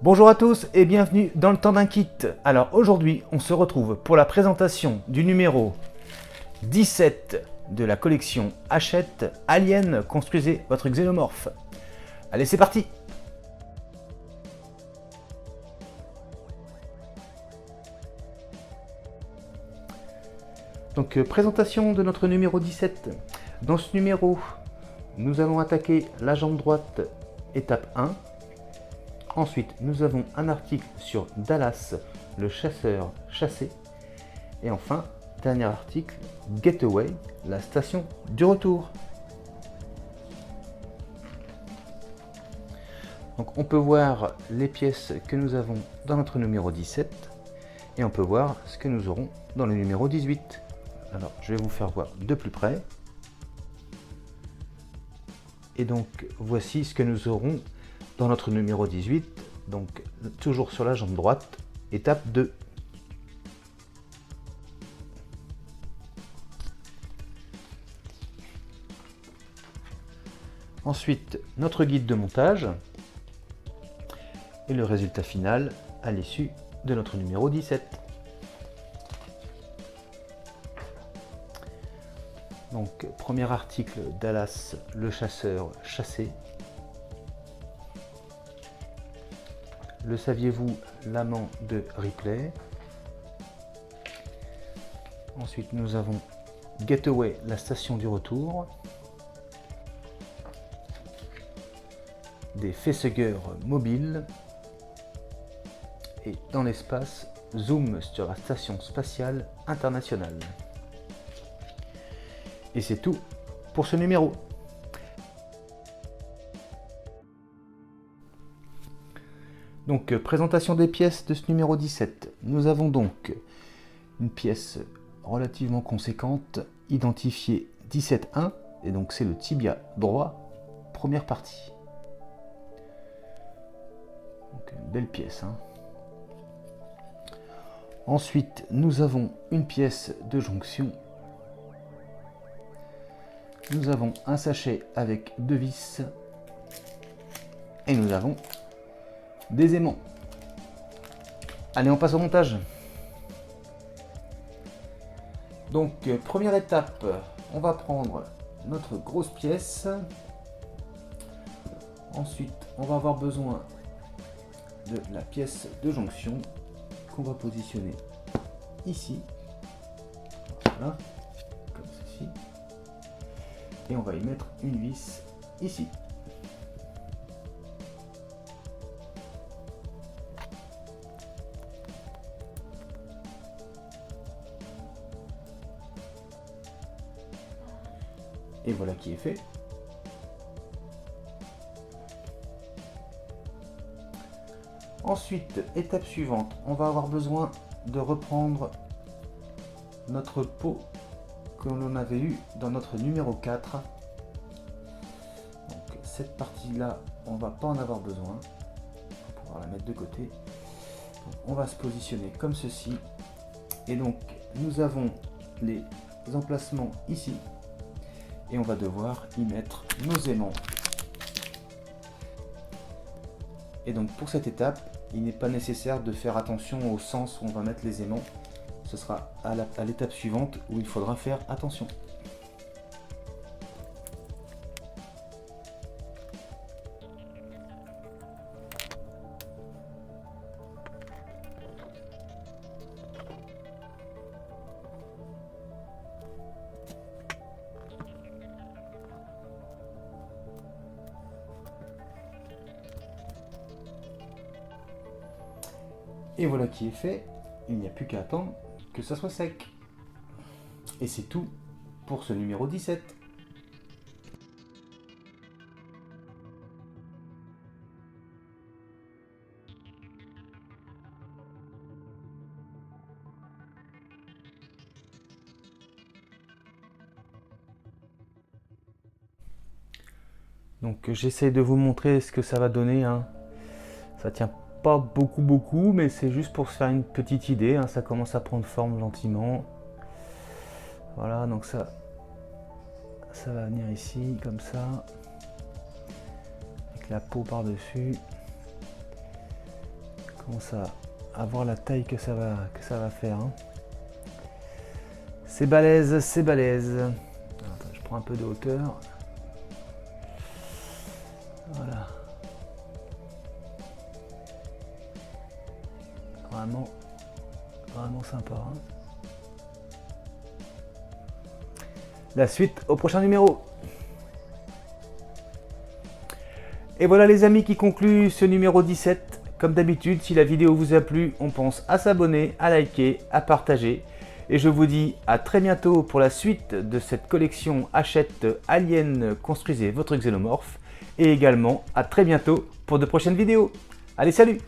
Bonjour à tous et bienvenue dans le temps d'un kit. Alors aujourd'hui on se retrouve pour la présentation du numéro 17 de la collection Hachette Alien, construisez votre xénomorphe. Allez, c'est parti. Donc présentation de notre numéro 17. Dans ce numéro, nous allons attaquer la jambe droite, étape 1. Ensuite, nous avons un article sur Dallas, le chasseur chassé. Et enfin, dernier article, Getaway, la station du retour. Donc on peut voir les pièces que nous avons dans notre numéro 17 et on peut voir ce que nous aurons dans le numéro 18. Alors je vais vous faire voir de plus près. Et donc voici ce que nous aurons dans notre numéro 18, donc toujours sur la jambe droite, étape 2. Ensuite, notre guide de montage et le résultat final à l'issue de notre numéro 17. Donc, premier article, Dallas, le chasseur chassé. Le saviez-vous, l'amant de Ripley. Ensuite, nous avons Getaway, la station du retour. Des facehuggers mobiles. Et dans l'espace, zoom sur la station spatiale internationale. Et c'est tout pour ce numéro. Donc, présentation des pièces de ce numéro 17. Nous avons donc une pièce relativement conséquente, identifiée 17.1, et donc c'est le tibia droit, première partie. Donc, une belle pièce, hein. Ensuite, nous avons une pièce de jonction. Nous avons un sachet avec 2 vis. Et nous avons des aimants. Allez, on passe au montage. Donc, première étape, on va prendre notre grosse pièce. Ensuite, on va avoir besoin de la pièce de jonction qu'on va positionner ici. Voilà, comme ceci. Et on va y mettre une vis ici. Et voilà qui est fait. Ensuite, étape suivante, on va avoir besoin de reprendre notre pot que l'on avait eu dans notre numéro 4. Donc cette partie-là, on va pas en avoir besoin. On va pouvoir la mettre de côté. Donc, on va se positionner comme ceci. Et donc, nous avons les emplacements ici. Et on va devoir y mettre nos aimants. Et donc pour cette étape, il n'est pas nécessaire de faire attention au sens où on va mettre les aimants. Ce sera à l'étape suivante où il faudra faire attention. Et voilà qui est fait, il n'y a plus qu'à attendre que ça soit sec. Et c'est tout pour ce numéro 17. Donc j'essaie de vous montrer ce que ça va donner, hein. Ça tient pas beaucoup, mais c'est juste pour se faire une petite idée, hein. Ça commence à prendre forme gentiment. Voilà, donc ça va venir ici, comme ça, avec la peau par-dessus. commence à voir la taille que ça va faire. Hein. C'est balèze, c'est balèze. Attends, je prends un peu de hauteur. Voilà. Vraiment sympa. Hein. La suite au prochain numéro. Et voilà les amis qui conclut ce numéro 17. Comme d'habitude, si la vidéo vous a plu, on pense à s'abonner, à liker, à partager. Et je vous dis à très bientôt pour la suite de cette collection Hachette Alien Construisez votre xénomorphe. Et également à très bientôt pour de prochaines vidéos. Allez, salut!